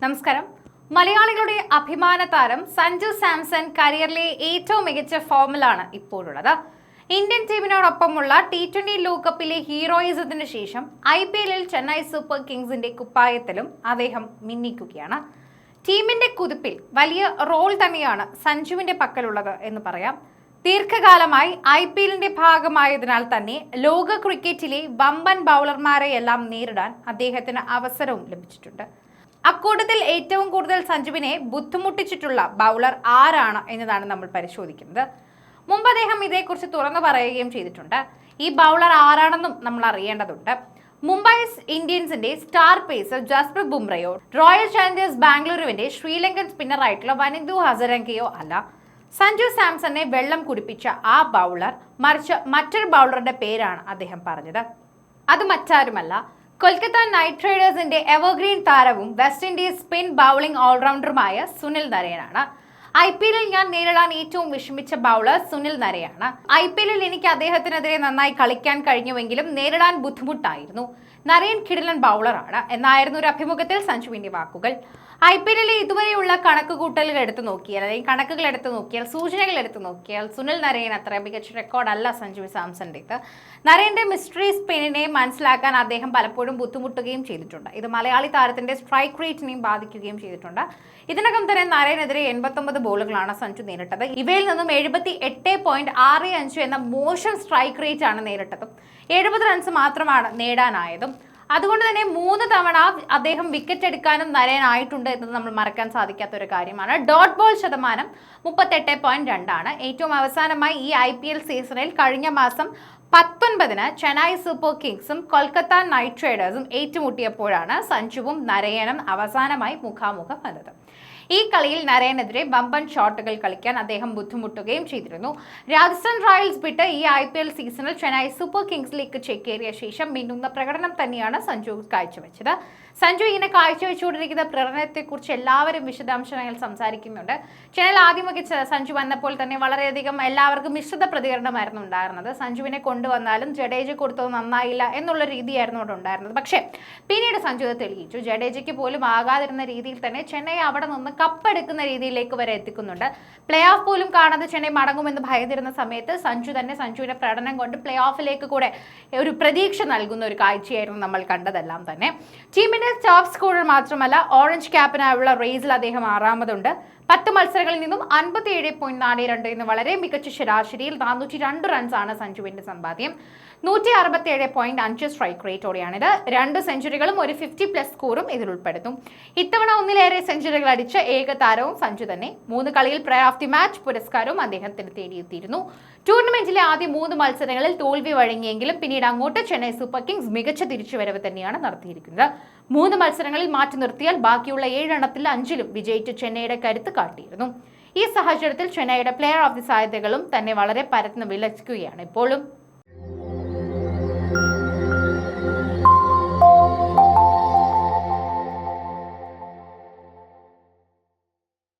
നമസ്കാരം. മലയാളികളുടെ അഭിമാന താരം സഞ്ജു സാംസൺ കരിയറിലെ ഏറ്റവും മികച്ച ഫോമിലാണ് ഇപ്പോഴുള്ളത്. ഇന്ത്യൻ ടീമിനോടൊപ്പമുള്ള T20 ലോകകപ്പിലെ ഹീറോയിസത്തിന് ശേഷം IPL-ൽ ചെന്നൈ സൂപ്പർ കിങ്സിന്റെ കുപ്പായത്തിലും അദ്ദേഹം മിന്നിക്കുകയാണ്. ടീമിന്റെ കുതിപ്പിൽ വലിയ റോൾ തന്നെയാണ് സഞ്ജുവിന്റെ പക്കലുള്ളത് എന്ന് പറയാം. ദീർഘകാലമായി IPL-ന്റെ ഭാഗമായതിനാൽ തന്നെ ലോക ക്രിക്കറ്റിലെ വമ്പൻ ബൗളർമാരെയെല്ലാം നേരിടാൻ അദ്ദേഹത്തിന് അവസരവും ലഭിച്ചിട്ടുണ്ട്. അക്കൂട്ടത്തിൽ ഏറ്റവും കൂടുതൽ സഞ്ജുവിനെ ബുദ്ധിമുട്ടിച്ചിട്ടുള്ള ബൗളർ ആരാണ് എന്നതാണ് നമ്മൾ പരിശോധിക്കുന്നത്. മുമ്പ് അദ്ദേഹം ഇതേക്കുറിച്ച് തുറന്നു പറയുകയും ചെയ്തിട്ടുണ്ട്. ഈ ബൗളർ ആരാണെന്നും നമ്മൾ അറിയേണ്ടതുണ്ട്. മുംബൈ ഇന്ത്യൻസിന്റെ സ്റ്റാർ പേസർ ജസ്പ്രീത് ബുംറയോ റോയൽ ചാലഞ്ചേഴ്സ് ബാംഗ്ലൂരുവിന്റെ ശ്രീലങ്കൻ സ്പിന്നറായിട്ടുള്ള വനിന്ദു ഹസരംഗയോ അല്ല. സഞ്ജു സാംസനെ വെള്ളം കുടിപ്പിച്ച ആ ബൗളർ മറിച്ച് മറ്റൊരു ബൗളറുടെ പേരാണ് അദ്ദേഹം പറഞ്ഞത്. അത് മറ്റാരുമല്ല, കൊൽക്കത്ത നൈറ്റ് റൈഡേഴ്സിന്റെ എവർഗ്രീൻ താരവും വെസ്റ്റ് ഇൻഡീസ് സ്പിൻ ബൗളിംഗ് ഓൾറൗണ്ടറുമായ സുനിൽ നരേനാണ്. IPL-ൽ ഞാൻ നേരിടാൻ ഏറ്റവും വിഷമിച്ച ബൗളർ സുനിൽ നരയാണ്. IPL-ൽ എനിക്ക് അദ്ദേഹത്തിനെതിരെ നന്നായി കളിക്കാൻ കഴിഞ്ഞുവെങ്കിലും നേരിടാൻ ബുദ്ധിമുട്ടായിരുന്നു. നരയൻ കിടിലൻ ബൗളറാണ് എന്നായിരുന്നു ഒരു അഭിമുഖത്തിൽ സഞ്ജുവിന്റെ വാക്കുകൾ. IPL-ലെ ഇതുവരെയുള്ള കണക്കുകൂട്ടലുകൾ എടുത്തു നോക്കിയാൽ, അല്ലെങ്കിൽ കണക്കുകൾ എടുത്തു നോക്കിയാൽ, സൂചനകൾ എടുത്തു നോക്കിയാൽ സുനിൽ നരയൻ അത്ര മികച്ച റെക്കോർഡല്ല സഞ്ജു സാംസന്റേത്. നരയന്റെ മിസ്റ്ററി സ്പിന്നിനെ മനസ്സിലാക്കാൻ അദ്ദേഹം പലപ്പോഴും ബുദ്ധിമുട്ടുകയും ചെയ്തിട്ടുണ്ട്. ഇത് മലയാളി താരത്തിന്റെ സ്ട്രൈക്ക് റേറ്റിനെയും ബാധിക്കുകയും ചെയ്തിട്ടുണ്ട്. ഇതിനകം തന്നെ നരയനെതിരെ 89 ബോളുകളാണ് സഞ്ജു നേരിട്ടത്. ഇവയിൽ നിന്നും 78.65 എന്ന മോശം സ്ട്രൈക്ക് റേറ്റ് ആണ് നേരിട്ടത്. 70 റൺസ് മാത്രമാണ് നേടാനായതും. അതുകൊണ്ട് തന്നെ 3 തവണ അദ്ദേഹം വിക്കറ്റ് എടുക്കാനും നരയനായിട്ടുണ്ട് എന്നത് നമ്മൾ മറക്കാൻ സാധിക്കാത്ത ഒരു കാര്യമാണ്. ഡോട്ട് ബോൾ ശതമാനം 38.2 ആണ്. ഏറ്റവും അവസാനമായി ഈ IPL സീസണിൽ കഴിഞ്ഞ മാസം 19-ന് ചെന്നൈ സൂപ്പർ കിങ്സും കൊൽക്കത്ത നൈറ്റ് റൈഡേഴ്സും ഏറ്റുമുട്ടിയപ്പോഴാണ് സഞ്ജുവും നരയനും അവസാനമായി മുഖാമുഖം വന്നത്. ഈ കളിയിൽ നരയനെതിരെ വമ്പൻ ഷോട്ടുകൾ കളിക്കാൻ അദ്ദേഹം ബുദ്ധിമുട്ടുകയും ചെയ്തിരുന്നു. രാജസ്ഥാൻ റോയൽസ് വിട്ട് ഈ IPL സീസണിൽ ചെന്നൈ സൂപ്പർ കിങ്സിലേക്ക് ചേക്കേറിയ ശേഷം മിന്നുന്ന പ്രകടനം തന്നെയാണ് സഞ്ജു കാഴ്ചവെച്ചത്. സഞ്ജു ഇങ്ങനെ കാഴ്ചവെച്ചുകൊണ്ടിരിക്കുന്ന പ്രകടനത്തെക്കുറിച്ച് എല്ലാവരും വിശദാംശങ്ങൾ സംസാരിക്കുന്നുണ്ട്. ചെന്നൈയിൽ ആദ്യമൊക്കെ സഞ്ജു വന്നപ്പോൾ തന്നെ വളരെയധികം എല്ലാവർക്കും മിശ്രിത പ്രതികരണമായിരുന്നു ഉണ്ടായിരുന്നത്. സഞ്ജുവിനെ കൊണ്ടുവന്നാലും ജഡേജ കൊടുത്തത് നന്നായില്ല എന്നുള്ള രീതിയായിരുന്നു അവിടെ ഉണ്ടായിരുന്നത്. പക്ഷേ പിന്നീട് സഞ്ജു തെളിയിച്ചു. ജഡേജയ്ക്ക് പോലും ആകാതിരുന്ന രീതിയിൽ തന്നെ ചെന്നൈ അവിടെ നിന്ന് കപ്പെടുക്കുന്ന രീതിയിലേക്ക് വരെ എത്തിക്കുന്നുണ്ട്. പ്ലേ ഓഫ് പോലും കാണാതെ ചെന്നൈ മടങ്ങുമെന്ന് ഭയന്നിരുന്ന സമയത്ത് സഞ്ജുവിന്റെ പ്രകടനം കൊണ്ട് പ്ലേ ഓഫിലേക്ക് കൂടെ ഒരു പ്രതീക്ഷ നൽകുന്ന ഒരു കാഴ്ചയായിരുന്നു നമ്മൾ കണ്ടതെല്ലാം തന്നെ. ടീമിന്റെ ടോപ്പ് സ്കോറർ മാത്രമല്ല, ഓറഞ്ച് ക്യാപ്പിനായുള്ള റേസിൽ അദ്ദേഹം 6ാമതുണ്ട്. 10 മത്സരങ്ങളിൽ നിന്നും 57.42 എന്ന് വളരെ മികച്ച ശരാശരിയിൽ 402 റൺസാണ് സഞ്ജുവിന്റെ സമ്പാദ്യം. 167.5 സ്ട്രൈക്ക് റേറ്റോടെയാണിത്. 2 സെഞ്ചുറികളും ഒരു 50+ സ്കോറും ഇതിൽ ഉൾപ്പെടുത്തും. ഇത്തവണ ഒന്നിലേറെ സെഞ്ചുറികൾ അടിച്ച ഏക താരവും സഞ്ജു തന്നെ. 3 കളിയിൽ പ്ലെയർ ഓഫ് ദി മാച്ച് പുരസ്കാരവും അദ്ദേഹത്തിന് തേടിയെത്തിയിരുന്നു. ടൂർണമെന്റിലെ ആദ്യ 3 മത്സരങ്ങളിൽ തോൽവി വഴങ്ങിയെങ്കിലും പിന്നീട് അങ്ങോട്ട് ചെന്നൈ സൂപ്പർ കിങ്സ് മികച്ച തിരിച്ചുവരവ് തന്നെയാണ് നടത്തിയിരിക്കുന്നത്. 3 മത്സരങ്ങളിൽ മാറ്റി നിർത്തിയാൽ ബാക്കിയുള്ള 7 എണ്ണത്തിൽ 5ലും വിജയിച്ച് ചെന്നൈയുടെ കരുത്ത് കാട്ടിയിരുന്നു. ഈ സാഹചര്യത്തിൽ ചെന്നൈയുടെ പ്ലെയർ ഓഫ് ദി സാധ്യതകളും തന്നെ വളരെ പരന്ന് വിലക്കുകയാണ് ഇപ്പോഴും.